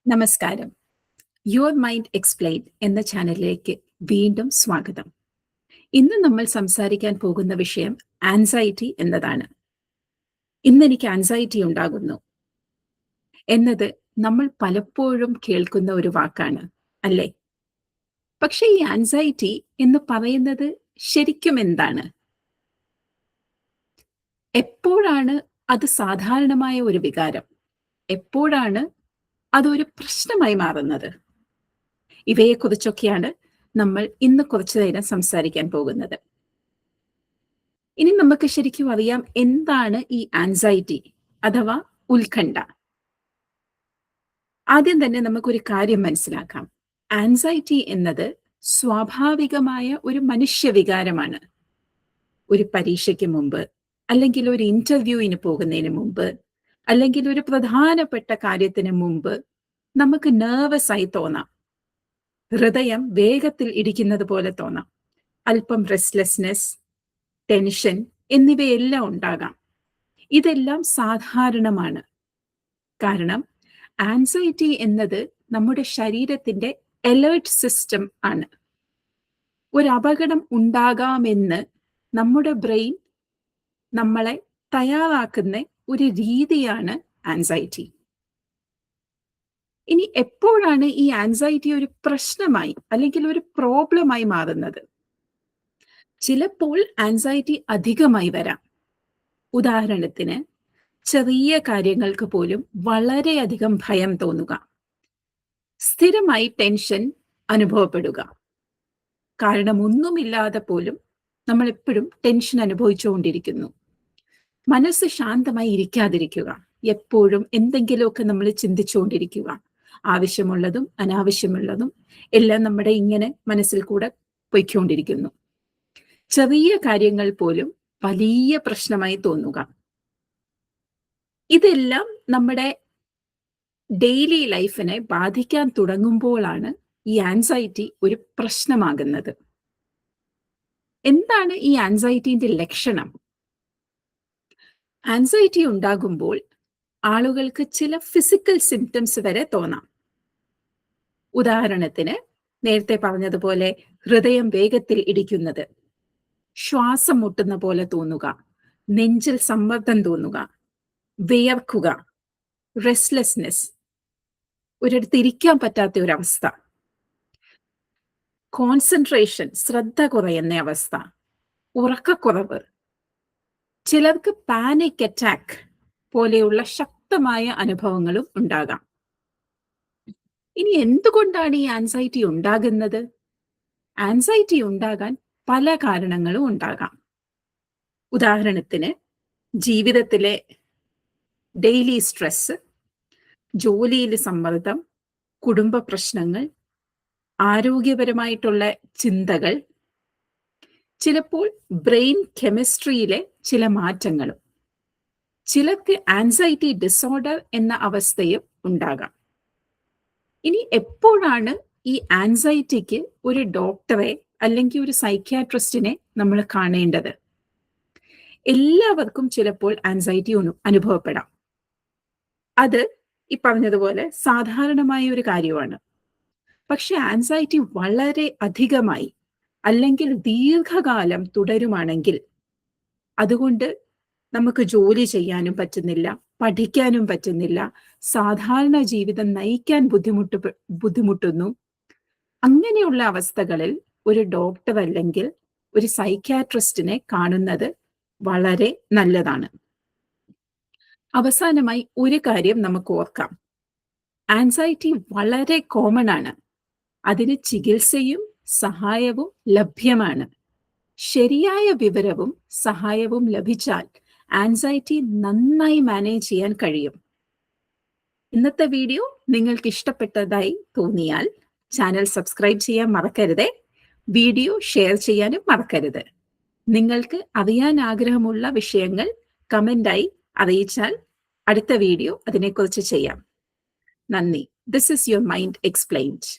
നമസ്കാരം. Your mind explained എന്ന ചാനലിലേക്ക് വീണ്ടും സ്വാഗതം. ഇന്ന് നമ്മൾ സംസാരിക്കാൻ പോകുന്ന വിഷയം ആൻസൈറ്റി എന്നതാണ്. ഇന്നെനിക്ക് ആൻസൈറ്റി ഉണ്ടാകുന്നു എന്നത് നമ്മൾ പലപ്പോഴും കേൾക്കുന്ന ഒരു വാക്കാണ്, അല്ലേ? പക്ഷേ ഈ ആൻസൈറ്റി എന്ന് പറയുന്നത് ശരിക്കും എന്താണ്? എപ്പോഴാണ് അത് സാധാരണമായ ഒരു വികാരം? എപ്പോഴാണ് അതൊരു പ്രശ്നമായി മാറുന്നത്? ഇവയെക്കുറിച്ചൊക്കെയാണ് നമ്മൾ ഇന്ന് കുറച്ചു നേരം സംസാരിക്കാൻ പോകുന്നത്. ഇനി നമുക്ക് ശരിക്കും അറിയാം എന്താണ് ഈ ആൻസൈറ്റി അഥവാ ഉത്കണ്ഠ. ആദ്യം തന്നെ നമുക്കൊരു കാര്യം മനസ്സിലാക്കാം. ആൻസൈറ്റി എന്നത് സ്വാഭാവികമായ ഒരു മനുഷ്യവികാരമാണ്. ഒരു പരീക്ഷയ്ക്ക് മുമ്പ്, അല്ലെങ്കിൽ ഒരു ഇന്റർവ്യൂവിന് പോകുന്നതിന് മുമ്പ്, അല്ലെങ്കിൽ ഒരു പ്രധാനപ്പെട്ട കാര്യത്തിന് മുമ്പ് നമുക്ക് നെർവസ് ആയി തോന്നാം. ഹൃദയം വേഗത്തിൽ ഇടിക്കുന്നത് പോലെ തോന്നാം. അല്പം റെസ്റ്റ്ലെസ്നെസ്, ടെൻഷൻ എന്നിവയെല്ലാം ഉണ്ടാകാം. ഇതെല്ലാം സാധാരണമാണ്. കാരണം ആൻസൈറ്റി എന്നത് നമ്മുടെ ശരീരത്തിന്റെ അലേർട്ട് സിസ്റ്റം ആണ്. ഒരു അപകടം ഉണ്ടാകാമെന്ന് നമ്മുടെ ബ്രെയിൻ നമ്മളെ തയ്യാറാക്കുന്ന ഒരു രീതിയാണ് ആൻസൈറ്റി. ഇനി എപ്പോഴാണ് ഈ ആൻസൈറ്റി ഒരു പ്രശ്നമായി അല്ലെങ്കിൽ ഒരു പ്രോബ്ലമായി മാറുന്നത്? ചിലപ്പോൾ ആൻസൈറ്റി അധികമായി വരാം. ഉദാഹരണത്തിന്, ചെറിയ കാര്യങ്ങൾക്ക് പോലും വളരെയധികം ഭയം തോന്നുക, സ്ഥിരമായി ടെൻഷൻ അനുഭവപ്പെടുക. കാരണം ഒന്നുമില്ലാതെ പോലും നമ്മൾ എപ്പോഴും ടെൻഷൻ അനുഭവിച്ചുകൊണ്ടിരിക്കുന്നു. മനസ്സ് ശാന്തമായി ഇരിക്കാതിരിക്കുക, എപ്പോഴും എന്തെങ്കിലുമൊക്കെ നമ്മൾ ചിന്തിച്ചുകൊണ്ടിരിക്കുക. ആവശ്യമുള്ളതും അനാവശ്യമുള്ളതും എല്ലാം നമ്മുടെ ഇങ്ങനെ മനസ്സിൽ കൂടെ പൊയ്ക്കൊണ്ടിരിക്കുന്നു. ചെറിയ കാര്യങ്ങൾ പോലും വലിയ പ്രശ്നമായി തോന്നുക. ഇതെല്ലാം നമ്മുടെ ഡെയിലി ലൈഫിനെ ബാധിക്കാൻ തുടങ്ങുമ്പോഴാണ് ഈ ആൻസൈറ്റി ഒരു പ്രശ്നമാകുന്നത്. എന്താണ് ഈ ആൻസൈറ്റിന്റെ ലക്ഷണം? ആൻസൈറ്റി ഉണ്ടാകുമ്പോൾ ആളുകൾക്ക് ചില ഫിസിക്കൽ സിംറ്റംസ് വരെ തോന്നാം. ഉദാഹരണത്തിന്, നേരത്തെ പറഞ്ഞതുപോലെ ഹൃദയം വേഗത്തിൽ ഇടിക്കുന്നത്, ശ്വാസം മുട്ടുന്ന പോലെ തോന്നുക, നെഞ്ചിൽ സമ്മർദ്ദം തോന്നുക, വിയർക്കുക, റെസ്റ്റ്ലെസ്നെസ്, ഒരിടത്ത് ഇരിക്കാൻ പറ്റാത്ത ഒരവസ്ഥ, കോൺസെൻട്രേഷൻ, ശ്രദ്ധ കുറയുന്ന അവസ്ഥ, ഉറക്കക്കുറവ്, ചിലർക്ക് പാനിക് അറ്റാക്ക് പോലെയുള്ള ശക്തമായ അനുഭവങ്ങളും ഉണ്ടാകാം. ഇനി എന്തുകൊണ്ടാണ് ഈ ആൻസൈറ്റി ഉണ്ടാകുന്നത്? ആൻസൈറ്റി ഉണ്ടാകാൻ പല കാരണങ്ങളും ഉണ്ടാകാം. ഉദാഹരണത്തിന്, ജീവിതത്തിലെ ഡെയിലി സ്ട്രെസ്, ജോലിയിലെ സമ്മർദ്ദം, കുടുംബ പ്രശ്നങ്ങൾ, ആരോഗ്യപരമായിട്ടുള്ള ചിന്തകൾ, ചിലപ്പോൾ ബ്രെയിൻ കെമിസ്ട്രിയിലെ ചില മാറ്റങ്ങളും. ചിലർക്ക് ആൻസൈറ്റി ഡിസോർഡർ എന്ന അവസ്ഥയും ഉണ്ടാകാം. ഇനി എപ്പോഴാണ് ഈ ആൻസൈറ്റിക്ക് ഒരു ഡോക്ടറെ അല്ലെങ്കിൽ ഒരു സൈക്യാട്രിസ്റ്റിനെ നമ്മൾ കാണേണ്ടത്? എല്ലാവർക്കും ചിലപ്പോൾ ആൻസൈറ്റി അനുഭവപ്പെടാം. അത് ഈ പറഞ്ഞതുപോലെ സാധാരണമായ ഒരു കാര്യമാണ്. പക്ഷെ ആൻസൈറ്റി വളരെ അധികമായി അല്ലെങ്കിൽ ദീർഘകാലം തുടരുമാണെങ്കിൽ, അതുകൊണ്ട് നമുക്ക് ജോലി ചെയ്യാനും പറ്റുന്നില്ല, പഠിക്കാനും പറ്റുന്നില്ല, സാധാരണ ജീവിതം നയിക്കാൻ ബുദ്ധിമുട്ടുന്നു. അങ്ങനെയുള്ള അവസ്ഥകളിൽ ഒരു ഡോക്ടർ അല്ലെങ്കിൽ ഒരു സൈക്യാട്രിസ്റ്റിനെ കാണുന്നത് വളരെ നല്ലതാണ്. അവസാനമായി ഒരു കാര്യം നമുക്ക് ഓർക്കാം. ആൻസൈറ്റി വളരെ കോമൺ ആണ്. അതിന് ചികിത്സയും സഹായവും ലഭ്യമാണ്. ശരിയായ വിവരവും സഹായവും ലഭിച്ചാൽ ആൻസൈറ്റി നന്നായി മാനേജ് ചെയ്യാൻ കഴിയും. ഇന്നത്തെ വീഡിയോ നിങ്ങൾക്ക് ഇഷ്ടപ്പെട്ടതായി തോന്നിയാൽ ചാനൽ സബ്സ്ക്രൈബ് ചെയ്യാൻ മറക്കരുത്. വീഡിയോ ഷെയർ ചെയ്യാനും മറക്കരുത്. നിങ്ങൾക്ക് അറിയാൻ ആഗ്രഹമുള്ള വിഷയങ്ങൾ കമന്റായി അറിയിച്ചാൽ അടുത്ത വീഡിയോ അതിനെക്കുറിച്ച് ചെയ്യാം. നന്ദി. This is your mind explained.